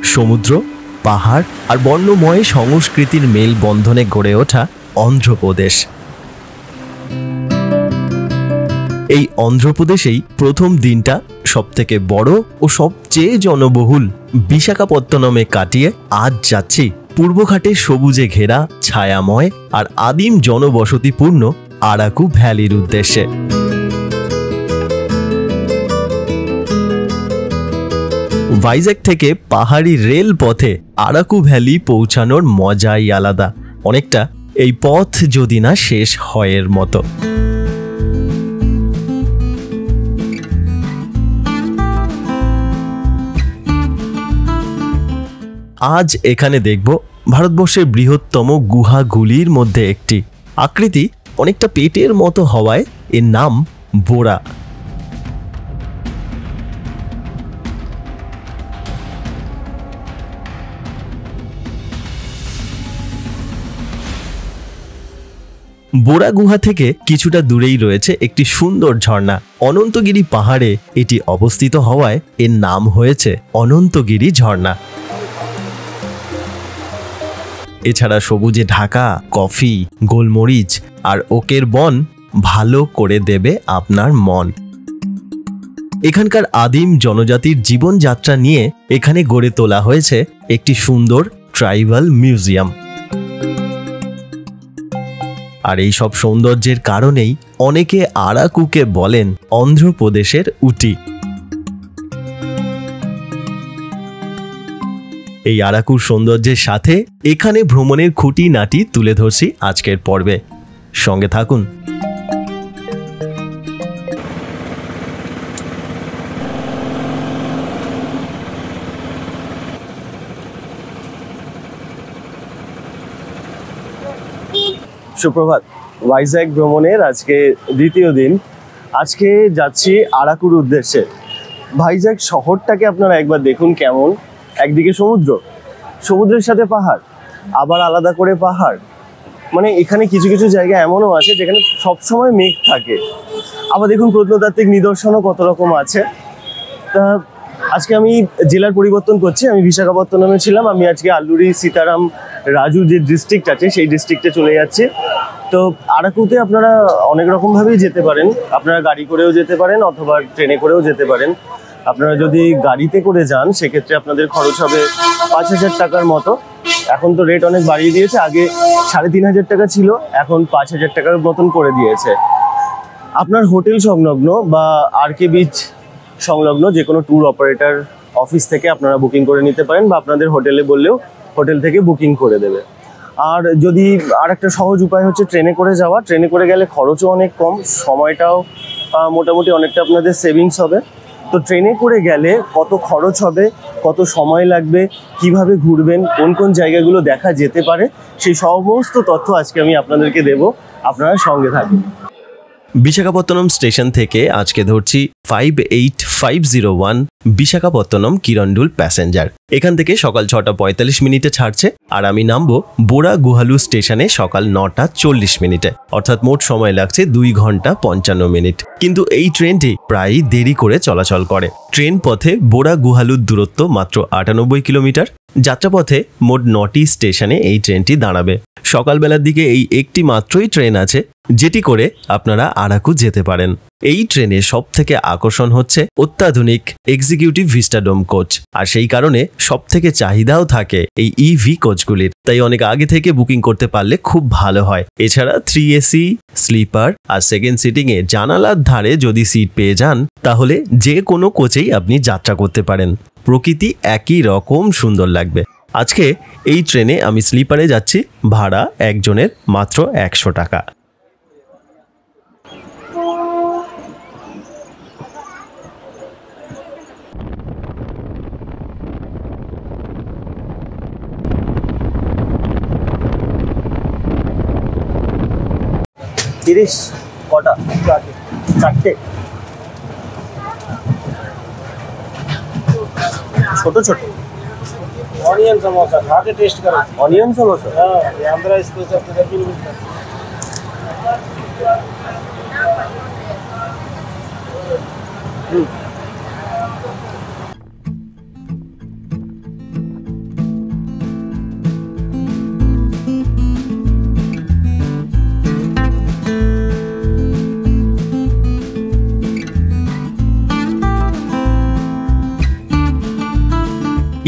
সমুদ্র, পাহাড় আর বর্ণময় সংস্কৃতির মেলবন্ধনে গড়ে ওঠা অন্ধ্রপ্রদেশ। এই অন্ধ্রপ্রদেশেই প্রথম দিনটা সবথেকে বড় ও সবচেয়ে জনবহুল বিশাখাপত্তনমে কাটিয়ে আজ যাচ্ছি পূর্বঘাটে সবুজে ঘেরা ছায়াময় আর আদিম জনবসতিপূর্ণ আরাকু ভ্যালির উদ্দেশ্যে। ভাইজ্যাক থেকে পাহাড়ি রেল পথে আরাকু ভ্যালি পৌঁছানোর মজাই আলাদা, অনেকটা এই পথ যদি না শেষ হয় এর মতো। আজ এখানে দেখব ভারতবর্ষের বৃহত্তম গুহাগুলির মধ্যে একটি। আকৃতি অনেকটা পেটের মতো হওয়ায় এর নাম বোরা। বোরা গুহা থেকে কিছুটা দূরেই রয়েছে একটি সুন্দর ঝর্ণা। অনন্তগিরি পাহাড়ে এটি অবস্থিত হওয়ায় এর নাম হয়েছে অনন্তগিরি ঝর্ণা। এছাড়া সবুজে ঢাকা কফি, গোলমরিচ আর ওকের বন ভালো করে দেবে আপনার মন। এখানকার আদিম জনজাতির জীবনযাত্রা নিয়ে এখানে গড়ে তোলা হয়েছে একটি সুন্দর ট্রাইবাল মিউজিয়াম। আর এই সব সৌন্দর্যের কারণেই অনেকে আরাকুকে বলেন অন্ধ্রপ্রদেশের উটি। এই আরাকুর সৌন্দর্যের সাথে এখানে ভ্রমণের খুঁটিনাটি তুলে ধরছি আজকের পর্বে। সঙ্গে থাকুন। সুপ্রভাত। ভাইজ্যাক ভ্রমণের আজকে দ্বিতীয় দিন। আজকে যাচ্ছি আরাকুর উদ্দেশ্যে। ভাইজ্যাক শহরটাকে আপনারা একবার দেখুন কেমন। একদিকে সমুদ্র, সমুদ্রের সাথে পাহাড়, আবার আলাদা করে পাহাড়। মানে এখানে কিছু কিছু জায়গা এমনও আছে যেখানে সবসময় মেঘ থাকে। আবার দেখুন প্রত্নতাত্ত্বিক নিদর্শনও কত রকম আছে। তা আজকে আমি জেলার পরিবর্তন করছি। আমি বিশাখাপত্তনমে ছিলাম, আমি আজকে আল্লুরি সীতারাম রাজু যে ডিস্ট্রিক্ট আছে সেই ডিস্ট্রিক্টে চলে যাচ্ছি। তো আরাকুতে আপনারা অনেক রকমভাবেই যেতে পারেন। আপনারা গাড়ি করেও যেতে পারেন অথবা ট্রেনে করেও যেতে পারেন। আপনারা যদি গাড়িতে করে যান সেক্ষেত্রে আপনাদের খরচ হবে 5,000 টাকার মতো। এখন তো রেট অনেক বাড়িয়ে দিয়েছে, আগে 3,500 টাকা ছিল, এখন 5,000 টাকার মতন করে দিয়েছে। আপনার হোটেল সংলগ্ন বা আরকে বিচ সংলগ্ন যে কোনো ট্যুর অপারেটর অফিস থেকে আপনারা বুকিং করে নিতে পারেন, বা আপনাদের হোটেলে বললেও হোটেল থেকে বুকিং করে দেবে। আর যদি আর একটা সহজ উপায় হচ্ছে ট্রেনে করে যাওয়া। ট্রেনে করে গেলে খরচও অনেক কম, সময়টাও মোটামুটি অনেকটা আপনাদের সেভিংস হবে। তো ট্রেনে করে গেলে কত খরচ হবে, কত সময় লাগবে, কিভাবে ঘুরবেন, কোন কোন জায়গাগুলো দেখা যেতে পারে, সেই সমস্ত তথ্য আজকে আমি আপনাদেরকে দেব। আপনারা সঙ্গে থাকুন। বিশাখাপত্তনম স্টেশন থেকে আজকে ধরছি 58501 বিশাখাপত্তনম কিরণডুল প্যাসেঞ্জার। এখান থেকে সকাল 6:45 ছাড়ছে, আর আমি নামবো বোরা গুহালু স্টেশনে সকাল 9:40। অর্থাৎ মোট সময় লাগছে 2 ঘন্টা 55 মিনিট। কিন্তু এই ট্রেনটি প্রায় দেরি করে চলাচল করে। ট্রেন পথে বোরা গুহালুর দূরত্ব মাত্র 98 কিলোমিটার। যাত্রাপথে মোট 9টি স্টেশনে এই ট্রেনটি দাঁড়াবে। সকালবেলার দিকে এই একটি মাত্রই ট্রেন আছে যেটি করে আপনারা আরাকু যেতে পারেন। এই ট্রেনে সব থেকে আকর্ষণ হচ্ছে অত্যাধুনিক এক্সিকিউটিভ ভিস্টাডোম কোচ, আর সেই কারণে সব থেকে চাহিদাও থাকে এই ইভি কোচগুলির। তাই অনেক আগে থেকে বুকিং করতে পারলে খুব ভালো হয়। এছাড়া 3AC স্লিপার আর সেকেন্ড সিটিং এ জানালার ধারে যদি সিট পেয়ে যান তাহলে যে কোনো কোচেই আপনি যাত্রা করতে পারেন। প্রকৃতি একই রকম সুন্দর লাগবে। আজকে এই ট্রেনে আমি স্লিপারে যাচ্ছি, ভাড়া একজনের মাত্র 100 টাকা। তিরিশ কটা? 4টে ছোট ছোট ऑनियन समोसा खा के टेस्ट करो। ऑनियन समोसा, हाँ, ये आंध्रा स्पेशल तेलुगु मिलता है।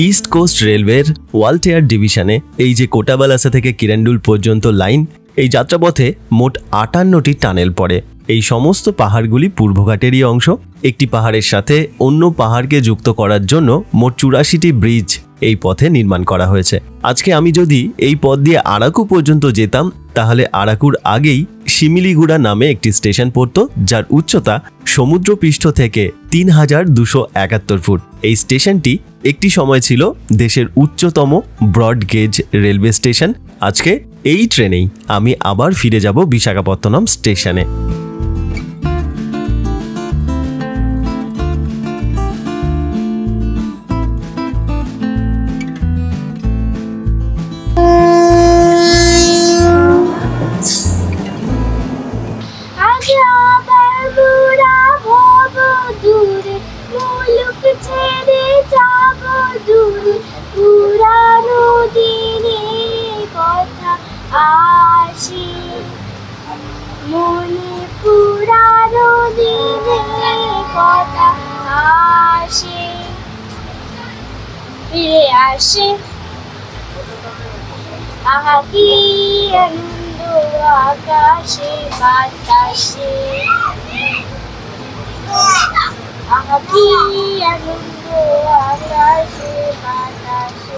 ইস্ট কোস্ট রেলওয়ের ওয়ালটেয়ার ডিভিশনে এই যে কোটাবালাসা থেকে কিরণডুল পর্যন্ত লাইন, এই যাত্রাপথে মোট 58টি টানেল পড়ে। এই সমস্ত পাহাড়গুলি পূর্বঘাটেরই অংশ। একটি পাহাড়ের সাথে অন্য পাহাড়কে যুক্ত করার জন্য মোট 84টি ব্রিজ এই পথে নির্মাণ করা হয়েছে। আজকে আমি যদি এই পথ দিয়ে আরাকু পর্যন্ত যেতাম, তাহলে আরাকুর আগেই শিমিলিগুড়া নামে একটি স্টেশন পড়তো, যার উচ্চতা সমুদ্রপৃষ্ঠ থেকে 3271 ফুট। এই স্টেশনটি একটি সময় ছিল দেশের উচ্চতম ব্রড গেজ রেলওয়ে স্টেশন। আজকে এই ট্রেনেই আমি আবার ফিরে যাব বিশাখাপত্তনম স্টেশনে। আকাশে বাতাসে আকাশে আনন্দ আকাশে বাতাসে।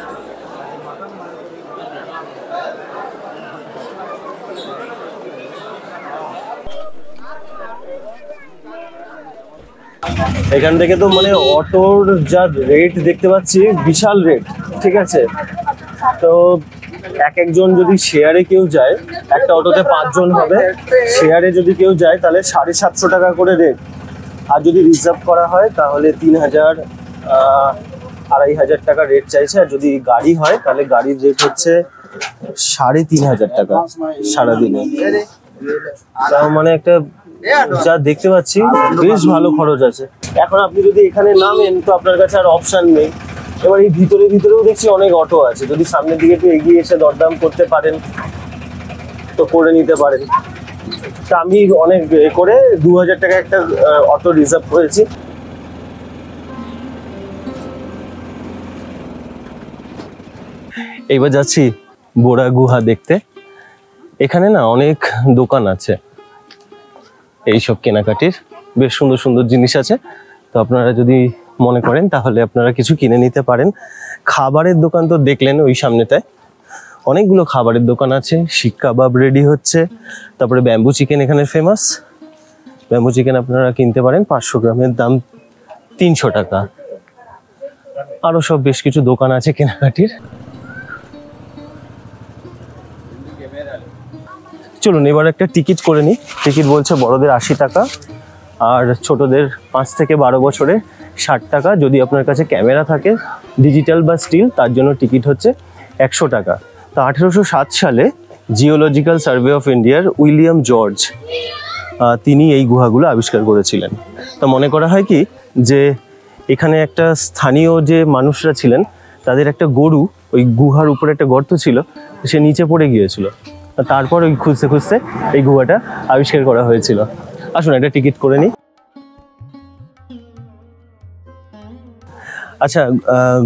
এখান থেকে তো মানে অটোর যা রেট দেখতে পাচ্ছি, বিশাল রেট। ঠিক আছে, তো একজন যদি শেয়ারে কেউ যায়, একটা অটোতে 5 জন হবে, শেয়ারে যদি কেউ যায় তাহলে 750 টাকা করে রেট। আর যদি রিজার্ভ করা হয় তাহলে 3000 2500 টাকা রেট চাইছে। আর যদি গাড়ি হয় তাহলে গাড়ির রেট হচ্ছে 3500 টাকা সারাদিনে। তাও মানে একটা যা দেখতে পাচ্ছি বেশ ভালো খরচ আছে। এখন আপনি যদি এখানে নামেন তো আপনার কাছে আর অপশন নেই। এবার এই ভিতরেও দেখছি অনেক অটো আছে, যদি সামনের দিকে একটু এগিয়ে এসে দরদাম করতে পারেন তো করে নিতে পারেন। তা আমি অনেক করে 2000 টাকা একটা অটো রিজার্ভ করেছি। এইবার যাচ্ছি বোরা গুহা দেখতে। এখানে না অনেক দোকান আছে এইসব কেনাকাটির, বেশ সুন্দর সুন্দর জিনিস আছে। তো আপনারা যদি মনে করেন তাহলে আপনারা কিছু কিনে নিতে পারেন। খাবারের দোকান তো দেখলেন ওই সামনেটায়, অনেকগুলো খাবারের দোকান আছে। শিক কাবাব রেডি হচ্ছে, তারপরে ব্যাম্বু চিকেন এখানে ফেমাস। ব্যাম্বু চিকেন আপনারা কিনতে পারেন, 500 গ্রামের দাম 300 টাকা। আরো সব বেশ কিছু দোকান আছে কেনাকাটির। চলুন এবার একটা টিকিট করে নিই। টিকিট বলছে বড়দের 80 টাকা আর ছোটদের 5 থেকে 12 বছরে 60 টাকা। যদি আপনার কাছে ক্যামেরা থাকে ডিজিটাল বা স্টিল, তার জন্য টিকিট হচ্ছে 100 টাকা। তো 1807 সালে জিওলজিক্যাল সার্ভে অফ ইন্ডিয়ার উইলিয়াম জর্জ তিনি এই গুহাগুলো আবিষ্কার করেছিলেন। তো মনে করা হয় কি যে এখানে একটা স্থানীয় যে মানুষরা ছিলেন তাদের একটা গরু ওই গুহার উপরে একটা গর্ত ছিল, সে নিচে পড়ে গিয়েছিল। তারপর ওই খুঁজতে খুঁজতে এই গুহাটা আবিষ্কার করা হয়েছিল। আসুন একটা টিকিট করে নিই। আচ্ছা,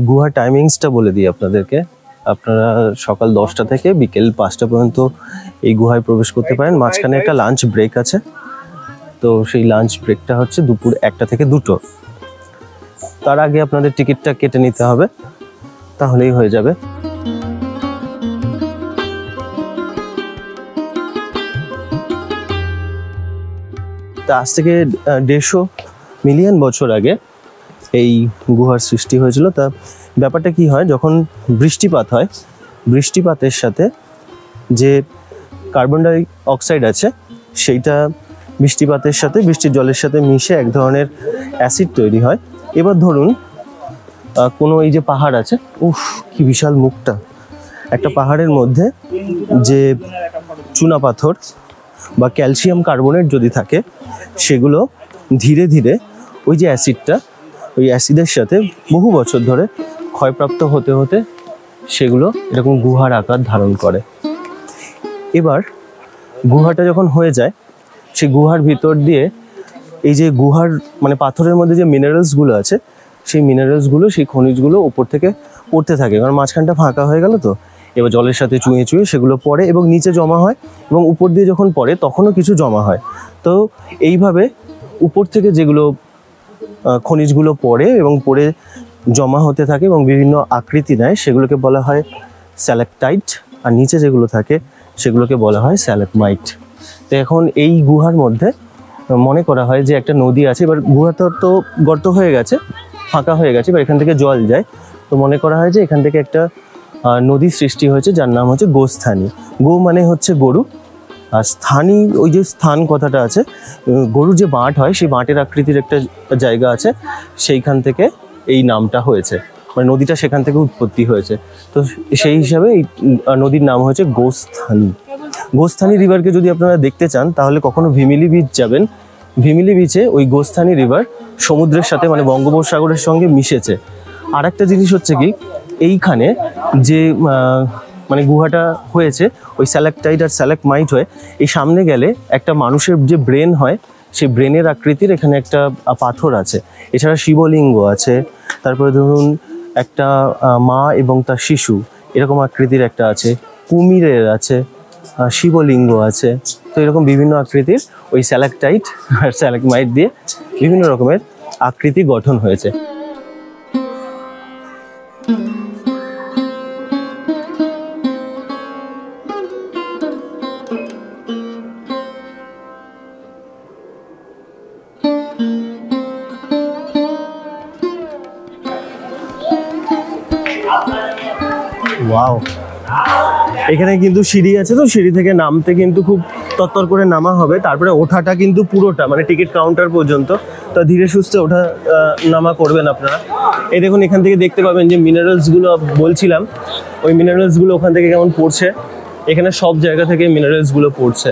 গুহার টাইমিংসটা বলে দিই আপনাদেরকে। আপনারা সকাল 10টা থেকে বিকেল 5টা পর্যন্ত এই গুহায় প্রবেশ করতে পারেন। মাঝখানে একটা লাঞ্চ ব্রেক আছে, তো সেই লাঞ্চ ব্রেকটা হচ্ছে দুপুর 1টা থেকে 2টো। তার আগে আপনাদের টিকিটটা কেটে নিতে হবে, তাহলেই হয়ে যাবে। তা আজ থেকে 150 মিলিয়ন বছর আগে এই গুহার সৃষ্টি হয়েছিল। তা ব্যাপারটা কি হয়, যখন বৃষ্টিপাত হয়, বৃষ্টিপাতের সাথে যে কার্বন ডাই অক্সাইড আছে সেইটা বৃষ্টিপাতের সাথে, বৃষ্টির জলের সাথে মিশে এক ধরনের অ্যাসিড তৈরি হয়। এবার ধরুন কোনো এই যে পাহাড় আছে, উফ কি বিশাল মুখটা, একটা পাহাড়ের মধ্যে যে চুনা পাথর বা ক্যালসিয়াম কার্বনেট যদি থাকে, সেগুলো ধীরে ধীরে ওই যে অ্যাসিডটা, ওই অ্যাসিডের সাথে বহু বছর ধরে ক্ষয়প্রাপ্ত হতে হতে সেগুলো এরকম গুহার আকার ধারণ করে। এবার গুহাটা যখন হয়ে যায়, সেই গুহার ভিতর দিয়ে এই যে গুহার মানে পাথরের মধ্যে যে মিনারেলসগুলো আছে সেই মিনারেলসগুলো, সেই খনিজগুলো উপর থেকে পড়তে থাকে, কারণ মাঝখানটা ফাঁকা হয়ে গেল তো। এবার জলের সাথে চুঁয়ে চুঁয়ে সেগুলো পড়ে এবং নিচে জমা হয়, এবং উপর দিয়ে যখন পড়ে তখনও কিছু জমা হয়। তো এইভাবে উপর থেকে যেগুলো খনিজগুলো পড়ে এবং পড়ে জমা হতে থাকে এবং বিভিন্ন আকৃতি নেয়, সেগুলোকে বলা হয় স্যালাকটাইট। আর নিচে যেগুলো থাকে সেগুলোকে বলা হয় স্যালাকমাইট। তো এখন এই গুহার মধ্যে মনে করা হয় যে একটা নদী আছে। এবার গুহাটা তো গর্ত হয়ে গেছে, ফাঁকা হয়ে গেছে, এবার এখান থেকে জল যায়। তো মনে করা হয় যে এখান থেকে একটা নদী সৃষ্টি হয়েছে, যার নাম হচ্ছে গোস্থানী। গো মানে হচ্ছে গরু, আর স্থানী ওই যে স্থান কথাটা আছে, গরুর যে বাঁট হয় সেই বাঁটের আকৃতির একটা জায়গা আছে, সেইখান থেকে এই নামটা হয়েছে, মানে নদীটা সেখান থেকে উৎপত্তি হয়েছে। তো সেই হিসাবে এই নদীর নাম হয়েছে গোস্থানী। গোস্থানী রিভারকে যদি আপনারা দেখতে চান তাহলে কখনো ভিমিলি বিচ যাবেন। ভিমিলি বিচে ওই গোস্থানী রিভার সমুদ্রের সাথে মানে বঙ্গোপসাগরের সঙ্গে মিশেছে। আর একটা জিনিস হচ্ছে কি, এইখানে যে মানে গুহাটা হয়েছে ওই স্যালাকটাইট আর স্যালাকমাইট হয়ে, এই সামনে গেলে একটা মানুষের যে ব্রেন হয় সেই ব্রেনের আকৃতির এখানে একটা পাথর আছে। এছাড়া শিবলিঙ্গ আছে, তারপরে ধরুন একটা মা এবং তার শিশু এরকম আকৃতির একটা আছে, কুমিরের আছে, শিবলিঙ্গ আছে। তো এরকম বিভিন্ন আকৃতির ওই স্যালাকটাইট আর স্যালাকমাইট দিয়ে বিভিন্ন রকমের আকৃতি গঠন হয়েছে। ওয়াও, এখানে কিন্তু সিঁড়ি আছে, তো সিঁড়ি থেকে নামতে কিন্তু খুব তত্তর করে নামা হবে, তারপরে ওঠাটা কিন্তু পুরোটা মানে টিকিট কাউন্টার পর্যন্ত। তো ধীরে সুস্থে ওঠা নামা করবেন আপনারা। এই দেখুন, এখান থেকে দেখতে পাবেন যে মিনারেলসগুলো বলছিলাম, ওই মিনারেলসগুলো ওখান থেকে কেমন পড়ছে। এখানে সব জায়গা থেকে মিনারেলসগুলো পড়ছে,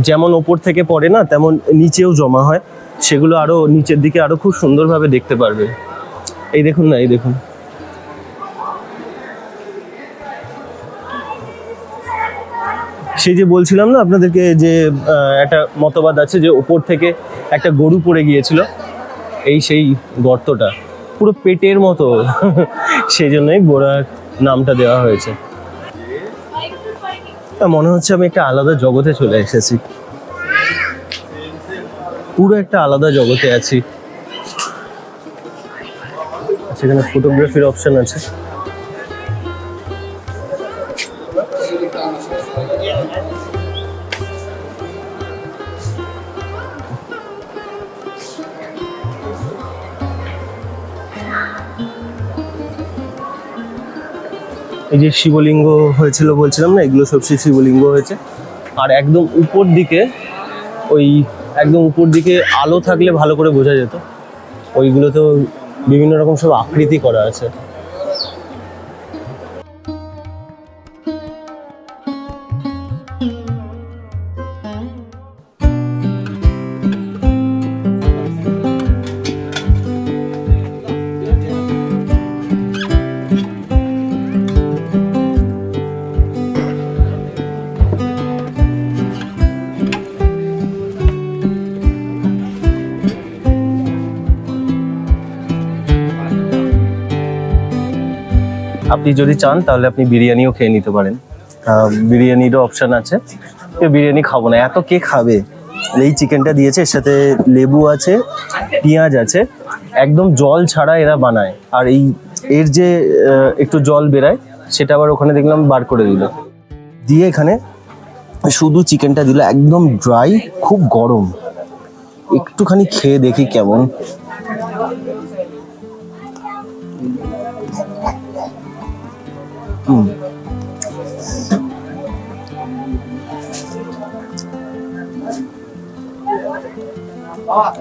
যেমন ওপর থেকে পড়ে না তেমন নিচেও জমা হয়, সেগুলো আরো নিচের দিকে আরো খুব সুন্দরভাবে দেখতে পারবে। এই দেখুন না, এই দেখুন, সেই যে বলছিলাম না আপনাদেরকে যে একটা মতবাদ আছে যে ওপর থেকে একটা গরু পড়ে গিয়েছিল, এই সেই গর্তটা পুরো পেটের মতো, সেই জন্যই গোড়ার নামটা দেওয়া হয়েছে। মনে হচ্ছে আমি একটা আলাদা জগতে চলে এসেছি, পুরো একটা আলাদা জগতে আছি। সেখানে ফটোগ্রাফির অপশন আছে। এই যে শিবলিঙ্গ হয়েছিল বলছিলাম না, এগুলো সব শিবলিঙ্গ হয়েছে। আর একদম উপর দিকে, ওই একদম উপর দিকে আলো থাকলে ভালো করে বোঝা যেত, ওইগুলোতেও বিভিন্ন রকম সব আকৃতি করা আছে। আপনি যদি চান তাহলে আপনি বিরিয়ানিও খেয়ে নিতে পারেন, বিরিয়ানিরও অপশান আছে। বিরিয়ানি খাবো না, এত কে খাবে। এই চিকেনটা দিয়েছে, এর সাথে লেবু আছে, পেঁয়াজ আছে, একদম জল ছাড়া এরা বানায়। আর এই এর যে একটু জল বেরায় সেটা আবার ওখানে দেখলাম বার করে দিল, দিয়ে এখানে শুধু চিকেনটা দিল, একদম ড্রাই, খুব গরম। একটুখানি খেয়ে দেখি কেমন।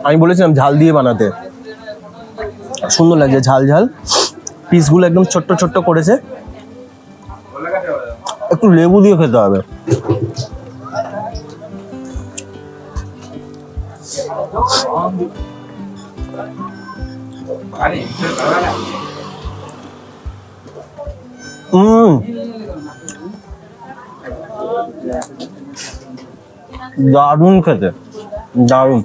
আমি বলেছিলাম ঝাল দিয়ে বানাতে, সুন্দর লাগছে, ঝাল ঝাল। পিসগুলো একদম ছোট্ট ছোট্ট করেছে, একটু লেবু দিয়ে খেতে হবে। দারুণ খেতে, দারুণ।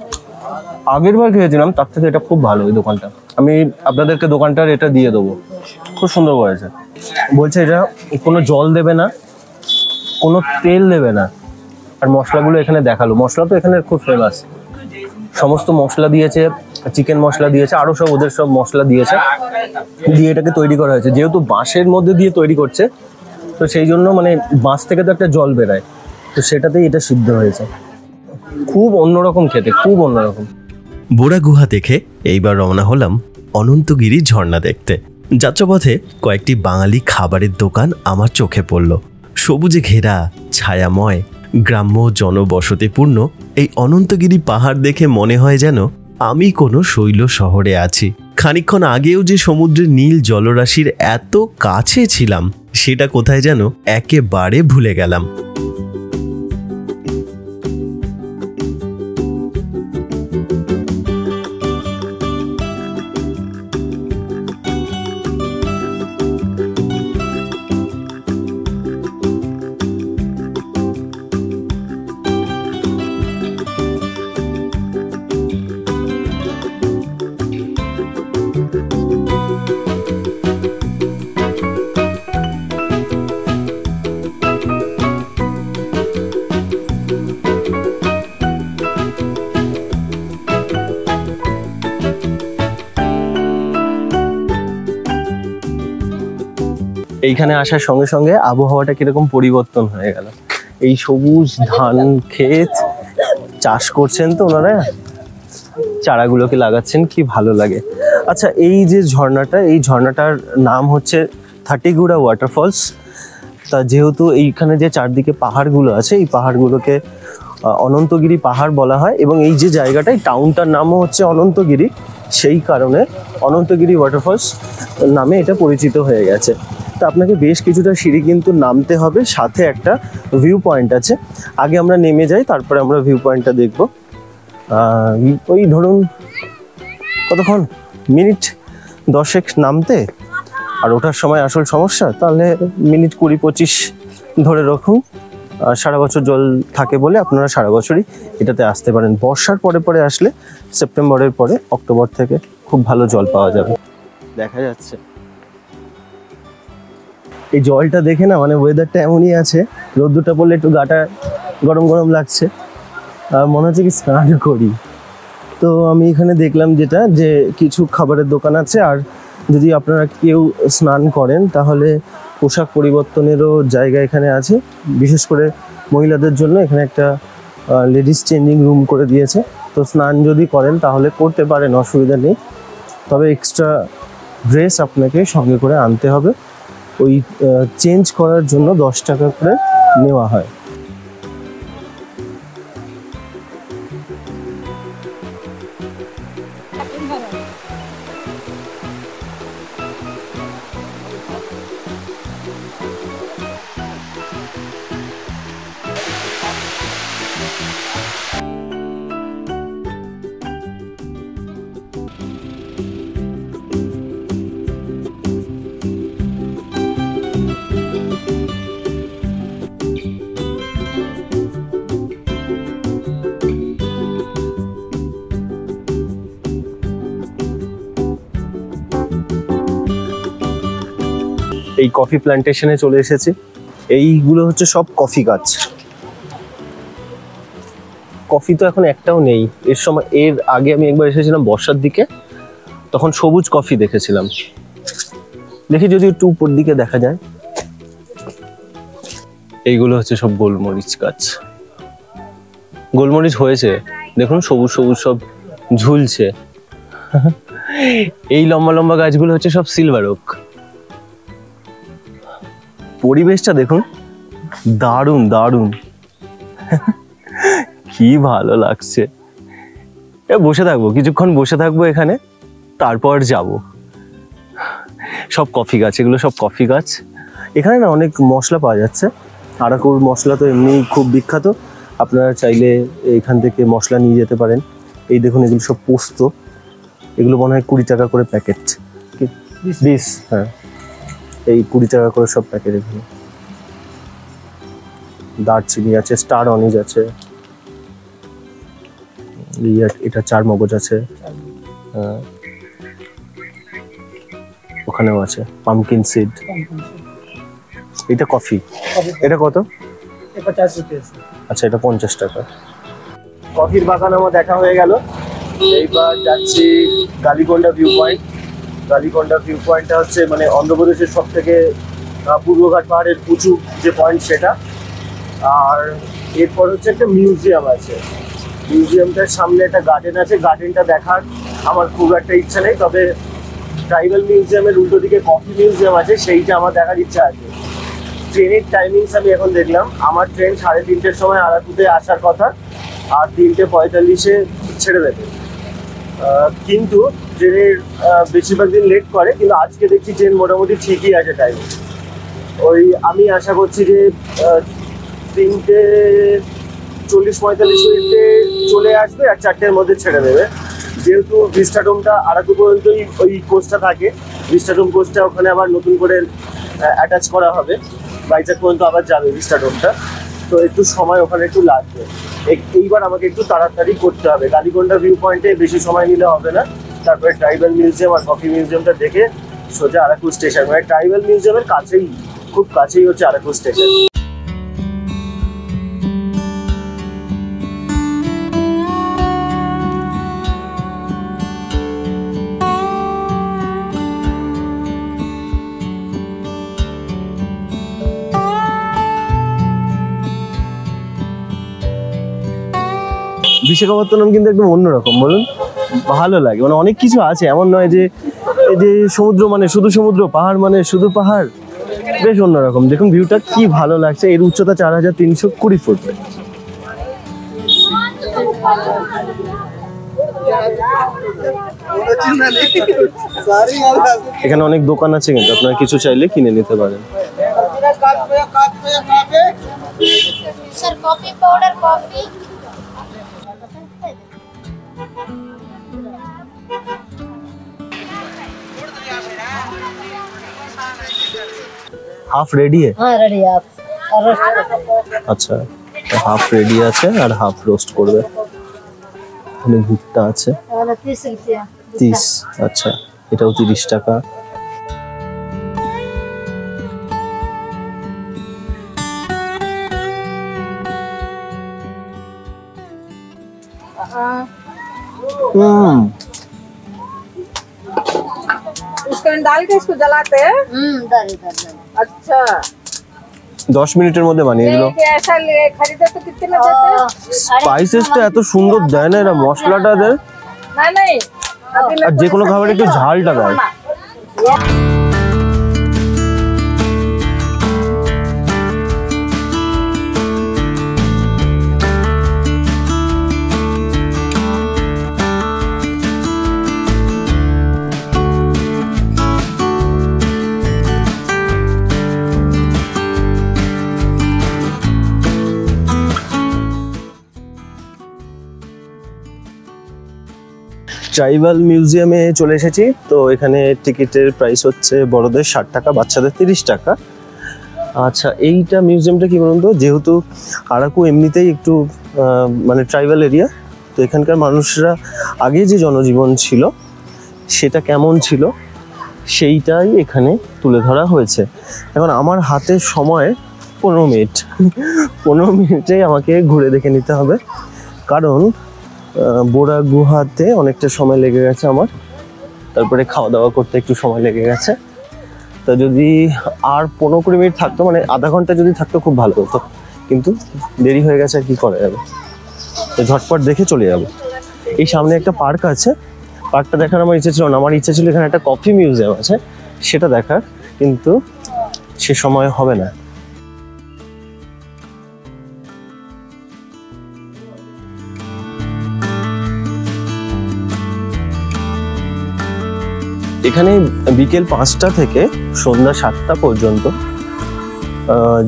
আগের বার খেয়েছিলাম তার থেকে এটা খুব ভালো এই দোকানটা। আমি আপনাদেরকে দোকানটার এটা দিয়ে দেবো, খুব সুন্দর করেছে। বলছে এটা কোনো জল দেবে না, কোনো তেল দেবে না, আর মশলাগুলো এখানে দেখালো। মশলা তো এখানে খুব ফেমাস, সমস্ত মশলা দিয়েছে, চিকেন মশলা দিয়েছে, আরও সব ওদের সব মশলা দিয়েছে, দিয়ে এটাকে তৈরি করা হয়েছে। যেহেতু বাঁশের মধ্যে দিয়ে তৈরি করছে, তো সেই জন্য মানে বাঁশ থেকে তো একটা জল বেরায়, তো সেটাতেই এটা সিদ্ধ হয়েছে। খুব অন্যরকম খেতে, খুব অন্যরকম। বোরা গুহা দেখে এইবার রওনা হলাম অনন্তগিরি ঝর্ণা দেখতে। যাত্রাপথে কয়েকটি বাঙালি খাবারের দোকান আমার চোখে পড়ল। সবুজে ঘেরা, ছায়াময়, গ্রাম্য জনবসতিপূর্ণ এই অনন্তগিরি পাহাড় দেখে মনে হয় যেন আমি কোনো শৈল শহরে আছি। খানিকক্ষণ আগেও যে সমুদ্রের নীল জলরাশির এত কাছে ছিলাম, সেটা কোথায় যেন একেবারে ভুলে গেলাম। এইখানে আসার সঙ্গে সঙ্গে আবহাওয়াটা কিরকম পরিবর্তন হয়ে গেল। এই সবুজ ধান ক্ষেত চাষ করছেন তো ওনারা, চারাগুলোকে লাগাচ্ছেন, কি ভালো লাগে। আচ্ছা, এই যে ঝর্ণাটা, এই ঝর্ণাটার নাম হচ্ছে থাটিগুড়া ওয়াটারফলস। তা যেহেতু এইখানে যে চারদিকে পাহাড়গুলো আছে, এই পাহাড়গুলোকে অনন্তগিরি পাহাড় বলা হয়, এবং এই যে জায়গাটায় টাউনটার নামও হচ্ছে অনন্তগিরি, সেই কারণে অনন্তগিরি ওয়াটারফলস নামে এটা পরিচিত হয়ে গেছে। তো আপনাকে বেশ কিছুটা সিঁড়ি কিন্তু নামতে হবে, সাথে একটা ভিউ পয়েন্ট আছে। আগে আমরা নেমে যাই, তারপরে আমরা ভিউ পয়েন্টটা দেখব। ওই ধরুন কতক্ষণ, মিনিট 10 নামতে, আর ওঠার সময় আসল সমস্যা, তাহলে মিনিট 20-25 ধরে রাখুন। সারা বছর জল থাকে বলে আপনারা সারা বছরই এটাতে আসতে পারেন। বর্ষার পরে পরে আসলে, সেপ্টেম্বরের পরে, অক্টোবর থেকে খুব ভালো জল পাওয়া যাবে। দেখা যাচ্ছে এই জলটা দেখে না, মানে ওয়েদারটা এমনই আছে, রোদ্দুরটা পড়লে একটু গাটা গরম গরম লাগছে, মনে হচ্ছে কি স্নান করি। তো আমি এখানে দেখলাম যেটা, যে কিছু খাবারের দোকান আছে, আর যদি আপনারা কেউ স্নান করেন তাহলে পোশাক পরিবর্তনেরও জায়গা এখানে আছে। বিশেষ করে মহিলাদের জন্য এখানে একটা লেডিস চেঞ্জিং রুম করে দিয়েছে। তো স্নান যদি করেন তাহলে করতে পারেন, অসুবিধা নেই, তবে এক্সট্রা ড্রেস আপনাকে সঙ্গে করে আনতে হবে। ওই চেঞ্জ করার জন্য 10 টাকা করে নেওয়া হয়। এই কফি প্ল্যান্টেশনে চলে এসেছি। এইগুলো হচ্ছে সব কফি গাছ। কফি তো এখন একটাও নেই। এর আগে আমি একবার এসেছিলাম বর্ষার দিকে, তখন সবুজ কফি দেখেছিলাম। দেখি যদি একটু উপর দিকে দেখা যায়। এইগুলো হচ্ছে সব গোলমরিচ গাছ। গোলমরিচ হয়েছে, দেখুন সবুজ সবুজ সব ঝুলছে। এই লম্বা লম্বা গাছগুলো হচ্ছে সব সিলভার ওক। পরিবেশটা দেখুন, দারুণ দারুণ, কি ভালো লাগছে। বসে থাকবো, কিছুক্ষণ বসে থাকবো এখানে, তারপর যাব। সব কফি গাছ, এগুলো সব কফি গাছ। এখানে না অনেক মশলা পাওয়া যাচ্ছে। আরাকুর মশলা তো এমনি খুব বিখ্যাত, আপনারা চাইলে এখান থেকে মশলা নিয়ে যেতে পারেন। এই দেখুন, এগুলো সব পোস্ত, এগুলো মনে হয় 20 টাকা করে প্যাকেট। 20, হ্যাঁ, এই 20 টাকা করে সব প্যাকেট। এখানে দারচিনি আছে, স্টার অনিজ আছে, এটা 4 মগজ আছে, ওখানেও আছে পামকিন সিড। এটা কফি, এটা কত? আচ্ছা, এটা 50 টাকা। কফির বাগান আমার দেখা হয়ে গেল। এইবার যাচ্ছি Galikonda view point. Galikonda view পয়েন্টটা হচ্ছে মানে অন্ধ্রপ্রদেশের সব থেকে পূর্বঘাট পাহাড়ের উঁচু যে পয়েন্ট সেটা। আর এরপর হচ্ছে একটা মিউজিয়াম আছে, মিউজিয়ামটার সামনে একটা গার্ডেন আছে। গার্ডেনটা দেখার আমার খুব একটা ইচ্ছা নেই, তবে ট্রাইবাল মিউজিয়ামের উল্টো দিকে কফি মিউজিয়াম আছে, সেইটা আমার দেখার ইচ্ছা আছে। ট্রেনের টাইমিংস আমি এখন দেখলাম, আমার ট্রেন 3:30-র সময় আরাকুতে আসার কথা, আর 3:45-এ ছেড়ে দেবে। কিন্তু ট্রেনের বেশিরভাগ দিন লেট করে, কিন্তু আজকে দেখছি ট্রেন মোটামুটি ঠিকই আছে টাইমে। ওই আমি আশা করছি যে 3:40-45 চলে আসবে আর 4টের মধ্যে ছেড়ে দেবে। যেহেতু ভিস্টাডোমটা আরাকু পর্যন্তই ওই কোচটা থাকে, ভিস্টাডোম কোচটা ওখানে আবার নতুন করে অ্যাটাচ করা হবে, ভাইজ্যাক পর্যন্ত আবার যাবে ভিস্টাডোমটা, তো একটু সময় ওখানে একটু লাগবে। এইবার আমাকে একটু তাড়াতাড়ি করতে হবে। গালিকোন্ডা ভিউ পয়েন্টে বেশি সময় নিলে হবে না। তারপরে ট্রাইবাল মিউজিয়াম আর কফি মিউজিয়ামটা দেখে সোজা আরাকু স্টেশন, মানে ট্রাইবাল মিউজিয়ামের কাছেই, খুব কাছেই হচ্ছে আরাকু স্টেশন। বিশাখাপত্তনম কিন্তু একদম অন্যরকম, বলুন, ভালো লাগে। মানে অনেক কিছু আছে, এমন নয় যে এই যে সমুদ্র মানে শুধু সমুদ্র, পাহাড় মানে শুধু পাহাড়, বেশ অন্যরকম। দেখুন ভিউটা কি ভালো লাগছে। এর উচ্চতা 4320 ফুট। এখানে অনেক দোকান আছে, কিন্তু আপনারা কিছু চাইলে কিনে নিতে পারেন। Sir coffee powder, coffee half ready है? हाँ रेडी आप আচ্ছা, হাফ রেডি আছে আর হাফ রোস্ট করবে। এখানে ভুট্টা আছে 30 रुपया 30। আচ্ছা, এটাও 30 টাকা। इसको डाल के इसको जलाते हैं। दाल अच्छा, 10 মিনিটের মধ্যে বানিয়ে দিল। ये ऐसा खरीदे तो कितने में देते हैं? স্পাইসেসটা এত সুন্দর দেয় না এরা, মশলাটা দেয় नहीं अभी আর যে কোনো খাবারে একটু ঝালটা দেয়। ট্রাইবাল মিউজিয়ামে চলে এসেছি। তো এখানে টিকিটের প্রাইস হচ্ছে বড়দের 60 টাকা, বাচ্চাদের 30 টাকা। আচ্ছা, এইটা মিউজিয়ামটা কি বলুন তো, যেহেতু আরাকু এমনিতেই একটু মানে ট্রাইবাল এরিয়া, তো এখানকার মানুষরা আগে যে জনজীবন ছিল সেটা কেমন ছিল সেইটাই এখানে তুলে ধরা হয়েছে। এখন আমার হাতে সময় 15 মিনিট, 15 মিনিটেই আমাকে ঘুরে দেখে নিতে হবে, কারণ বোরা গুহাতে অনেকটা সময় লেগে গেছে আমার, তারপরে খাওয়া দাওয়া করতে একটু সময় লেগে গেছে। তা যদি আর 15-20 মিনিট থাকতো, মানে আধা ঘন্টা যদি থাকতো খুব ভালো হতো, কিন্তু দেরি হয়ে গেছে, আর কি করা যাবে, তো ঝটপট দেখে চলে যাবো। এই সামনে একটা পার্ক আছে, পার্কটা দেখার আমার ইচ্ছে ছিল না, আমার ইচ্ছে ছিল এখানে একটা কফি মিউজিয়াম আছে সেটা দেখার, কিন্তু সে সময় হবে না। এখানে বিকেল 5টা থেকে সন্ধ্যা 7টা পর্যন্ত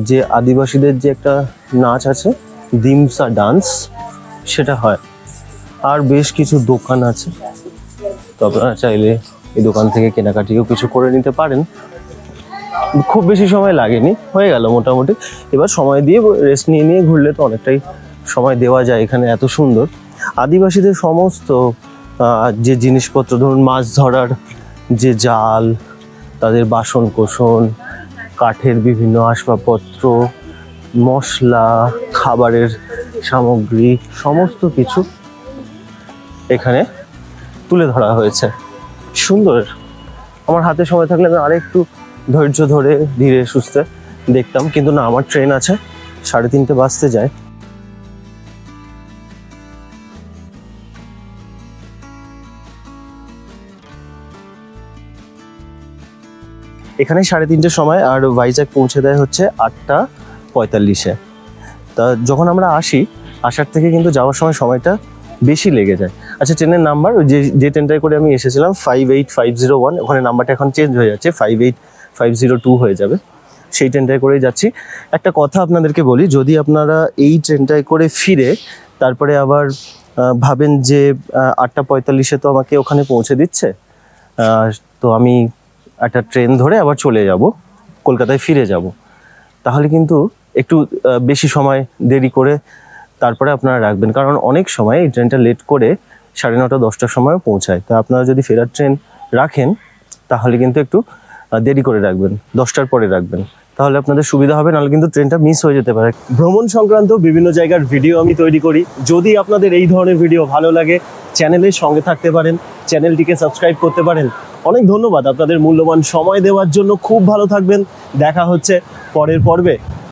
যে আদিবাসীদের যে একটা নাচ আছে, দিমসা ডান্স, সেটা হয়। আর বেশ কিছু দোকান আছে, তো আপনারা চাইলে এই দোকান থেকে কেনাকাটিও কিছু করে নিতে পারেন। খুব বেশি সময় লাগেনি, হয়ে গেল মোটামুটি। এবার সময় দিয়ে রেস্ট নিয়ে ঘুরলে তো অনেকটাই সময় দেওয়া যায়। এখানে এত সুন্দর, আদিবাসীদের সমস্ত যে জিনিসপত্র, ধরুন মাছ ধরার যে জাল, তাদের বাসন কোসন, কাঠের বিভিন্ন আসবাবপত্র, মশলা, খাবারের সামগ্রী, সমস্ত কিছু এখানে তুলে ধরা হয়েছে। সুন্দর। আমার হাতে সময় থাকলে আমি আরেকটু ধৈর্য ধরে ধীরে সুস্থে দেখতাম, কিন্তু না, আমার ট্রেন আছে, 3:30 বাজতে যায়। এখানে 3:30 সময়, আর ভাইজ্যাগ পৌঁছে দেয় হচ্ছে 8:45-এ। তা যখন আমরা আসার থেকে কিন্তু যাওয়ার সময় সময়টা বেশি লেগে যায়। আচ্ছা, ট্রেনের নাম্বার, যে ট্রেনটায় করে আমি এসেছিলাম 58501, ওখানে নাম্বারটা এখন চেঞ্জ হয়ে যাচ্ছে, 58502 হয়ে যাবে। সেই ট্রেনটায় করেই যাচ্ছি। একটা কথা আপনাদেরকে বলি, যদি আপনারা এই ট্রেনটায় করে ফিরে তারপরে আবার ভাবেন যে 8:45-এ তো আমাকে ওখানে পৌঁছে দিচ্ছে, তো আমি একটা ট্রেন ধরে আবার চলে যাব, কলকাতায় ফিরে যাব, তাহলে কিন্তু একটু বেশি সময় দেরি করে তারপরে আপনারা রাখবেন। কারণ অনেক সময় এই ট্রেনটা লেট করে 9:30 10টার সময় পৌঁছায়। তো আপনারা যদি ফেরার ট্রেন রাখেন তাহলে কিন্তু একটু দেরি করে রাখবেন, 10টার পরে রাখবেন, তাহলে আপনাদের সুবিধা হবে, নাহলে কিন্তু ট্রেনটা মিস হয়ে যেতে পারে। ভ্রমণ সংক্রান্ত বিভিন্ন জায়গার ভিডিও আমি তৈরি করি। যদি আপনাদের এই ধরনের ভিডিও ভালো লাগে, চ্যানেলের সঙ্গে থাকতে পারেন, চ্যানেলটিকে সাবস্ক্রাইব করতে পারেন। অনেক ধন্যবাদ আপনাদের মূল্যবান সময় দেওয়ার জন্য। খুব ভালো থাকবেন, দেখা হচ্ছে পরের পর্বে।